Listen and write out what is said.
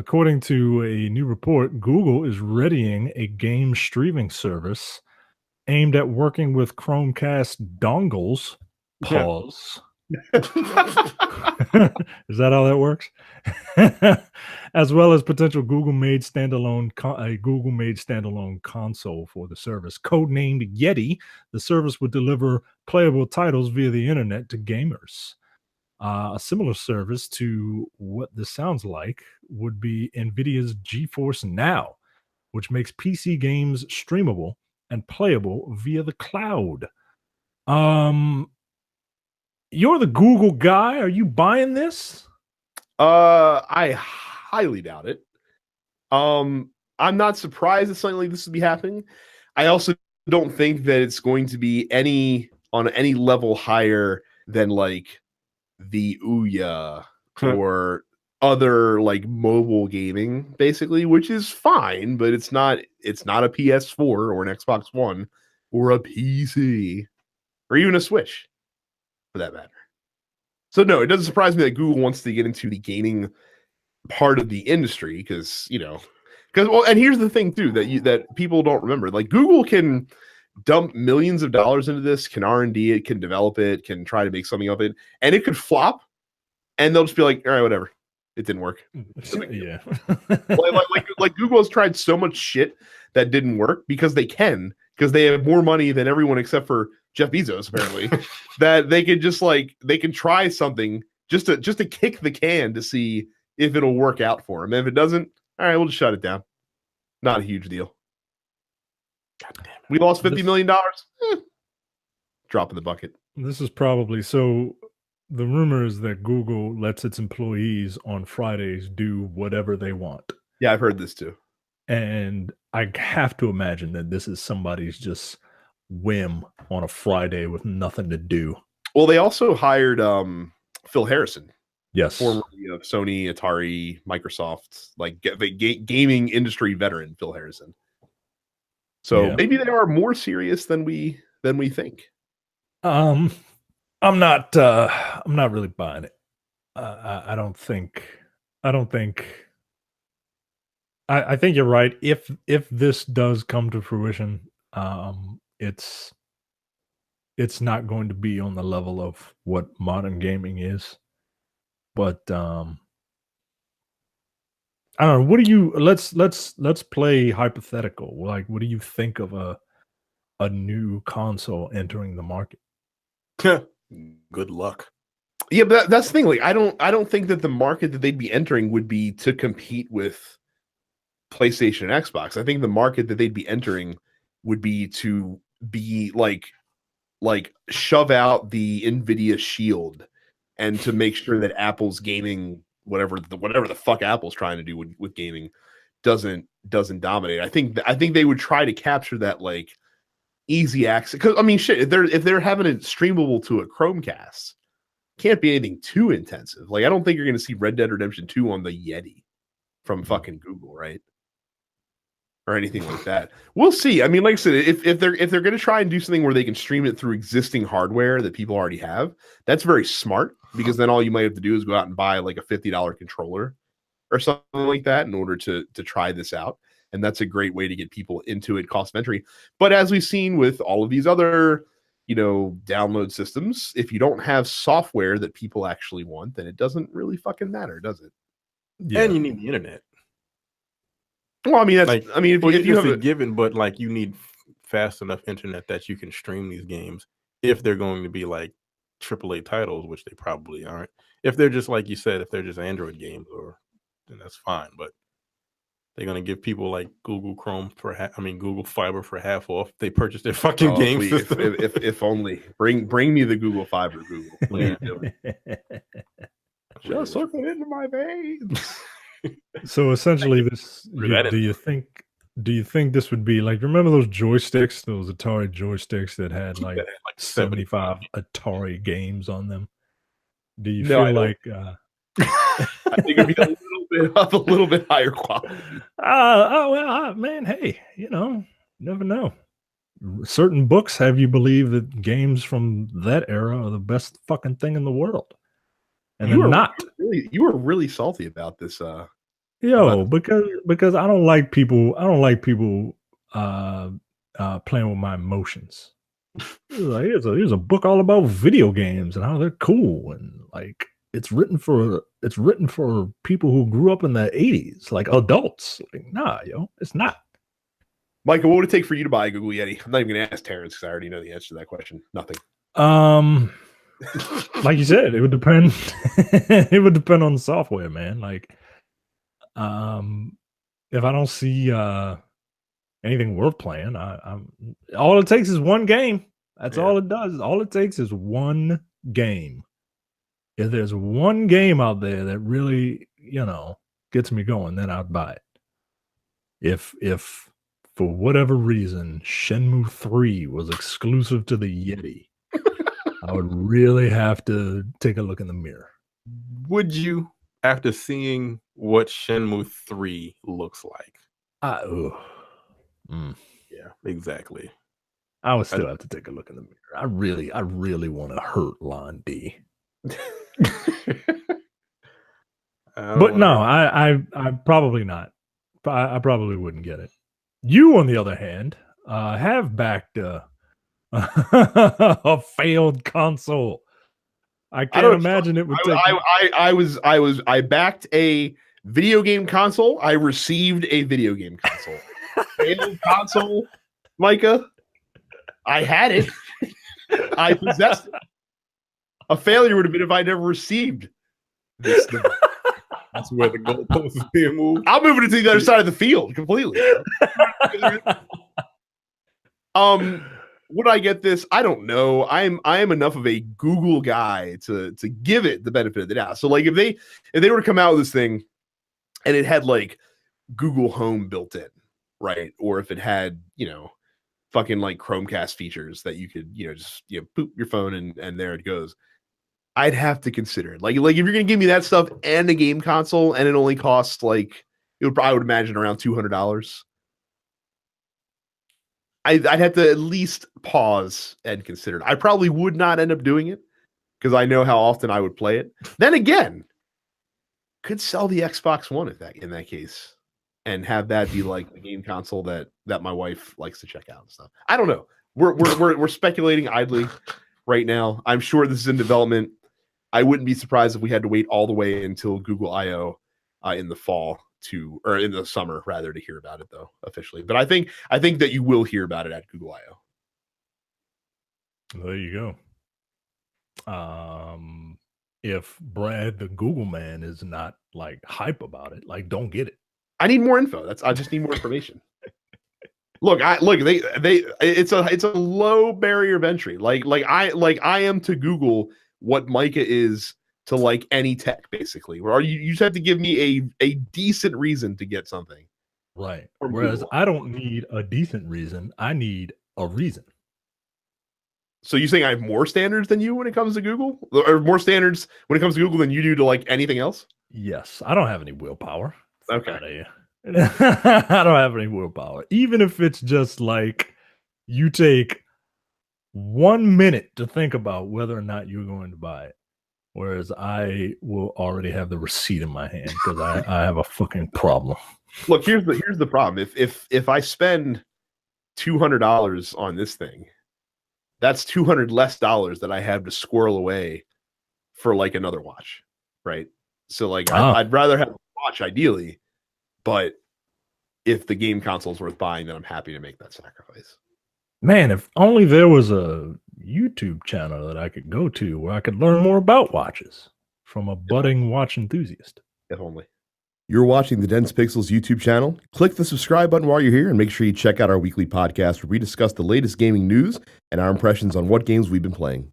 According to a new report, Google is readying a game streaming service aimed at working with Chromecast dongles. Yeah. Pause. Is that how that works? As well as potential Google-made a Google-made standalone console for the service, codenamed Yeti. The service would deliver playable titles via the internet to gamers. A similar service to what this sounds like would be NVIDIA's GeForce Now, which makes PC games streamable and playable via the cloud. Um, you're the Google guy. Are you buying this? I highly doubt it. I'm not surprised that something like this would be happening. I also don't think that it's going to be on any level higher than like the Ouya or other like mobile gaming, basically, which is fine, but it's not a PS4 or an Xbox One or a PC or even a Switch for that matter. So no, it doesn't surprise me that Google wants to get into the gaming part of the industry because and here's the thing too that people don't remember. Like Google can dump millions of dollars into this, can R&D it, can develop it, can try to make something of it, and it could flop, and they'll just be like, all right, whatever, it didn't work. Yeah. like Google has tried so much shit that didn't work because they have more money than everyone except for Jeff Bezos apparently that they can try something just to kick the can to see if it'll work out for them. If it doesn't, all right, we'll just shut it down. Not a huge deal. God damn it. We lost $50 million. Drop in the bucket. This is probably so. The rumor is that Google lets its employees on Fridays do whatever they want. Yeah, I've heard this too. And I have to imagine that this is somebody's just whim on a Friday with nothing to do. Well, they also hired Phil Harrison. Yes. Formerly of Sony, Atari, Microsoft, like gaming industry veteran Phil Harrison. So maybe they are more serious than we think. I'm not really buying it. I think you're right. If this does come to fruition, it's not going to be on the level of what modern gaming is. But I don't know. What do you let's play hypothetical. Like, what do you think of a new console entering the market? Good luck. Yeah, but that's the thing. Like, I don't think that the market that they'd be entering would be to compete with PlayStation and Xbox. I think the market that they'd be entering would be to be like shove out the NVIDIA shield and to make sure that Apple's gaming, whatever the fuck Apple's trying to do with gaming, doesn't dominate. I think they would try to capture that like easy access. Because I mean, shit, if they're having it streamable to a Chromecast, can't be anything too intensive. Like I don't think you're going to see Red Dead Redemption 2 on the Yeti from fucking Google, right? Or anything like that. We'll see. I mean, like I said, if they're going to try and do something where they can stream it through existing hardware that people already have, that's very smart because then all you might have to do is go out and buy like a $50 controller or something like that in order to try this out. And that's a great way to get people into it, cost of entry. But as we've seen with all of these other, download systems, if you don't have software that people actually want, then it doesn't really fucking matter, does it? Yeah. And you need the internet. Well, I mean, if you have a given, but like you need fast enough internet that you can stream these games if they're going to be like AAA titles, which they probably aren't. If they're just like you said, if they're just Android games, then that's fine. But they're gonna give people like Google Chrome Google Fiber for half off. They purchase their fucking game system. If only bring me the Google Fiber, Google. What are you doing? Just hook it into my veins. So essentially, do you think this would be like, remember those joysticks, those Atari joysticks that had like 75 Atari games on them? Do you feel like I think it'd be a little bit higher quality? Man, hey, never know. Certain books have you believe that games from that era are the best fucking thing in the world. And you were really salty about this Yo, because I don't like people. I don't like people playing with my emotions. Like, here's a book all about video games and how they're cool, and like it's written for people who grew up in the 80s, like adults. Like, nah, yo, it's not. Michael, what would it take for you to buy a Google Yeti? I'm not even going to ask Terrence because I already know the answer to that question. Nothing. Like you said, it would depend. It would depend on the software, man. Like, if I don't see anything worth playing, I'm all it takes is one game. That's all it does. All it takes is one game. If there's one game out there that really, gets me going, then I'd buy it. If for whatever reason Shenmue 3 was exclusive to the Yeti, I would really have to take a look in the mirror. Would you, after seeing what Shenmue 3 looks like? Yeah, exactly. I would still have to take a look in the mirror. I really want to hurt Lon D. But no, I probably not. I probably wouldn't get it. You, on the other hand, have backed a failed console. I can't imagine it would take. I backed a video game console. I received a video game console. Failed console, Micah. I had it. I possessed it. A failure would have been if I never received this thing. That's where the goalpost is being moved. I'm moving it to the other side of the field completely. Would I get this? I don't know. I am enough of a Google guy to give it the benefit of the doubt. So like if they were to come out with this thing and it had like Google Home built in, right? Or if it had, fucking like Chromecast features that you could, just boop your phone and there it goes. I'd have to consider it. Like if you're gonna give me that stuff and a game console and it only costs like I would imagine around $200. I'd have to at least pause and consider it. I probably would not end up doing it because I know how often I would play it. Then again, could sell the Xbox One in that case and have that be like the game console that my wife likes to check out and stuff. I don't know. We're speculating idly right now. I'm sure this is in development. I wouldn't be surprised if we had to wait all the way until Google I/O in the fall or in the summer rather to hear about it though officially. But I think that you will hear about it at Google I/O. There you go. If Brad the Google man is not like hype about it, like don't get it. I need more info. I just need more information. It's a low barrier of entry. Like I am to Google what Micah is to like any tech, basically. Or you just have to give me a decent reason to get something. Right. Whereas I don't need a decent reason. I need a reason. So you saying I have more standards than you when it comes to Google? Or more standards when it comes to Google than you do to like anything else? Yes. I don't have any willpower. Okay. I don't have any willpower. Even if it's just like you take 1 minute to think about whether or not you're going to buy it. Whereas I will already have the receipt in my hand because I have a fucking problem. Look, here's the problem. If I spend $200 on this thing, that's $200 less that I have to squirrel away for like another watch, right? So like I'd rather have a watch ideally, but if the game console is worth buying, then I'm happy to make that sacrifice. Man, if only there was a YouTube channel that I could go to where I could learn more about watches from a budding watch enthusiast. If only. You're watching the Dense Pixels YouTube channel. Click the subscribe button while you're here and make sure you check out our weekly podcast where we discuss the latest gaming news and our impressions on what games we've been playing.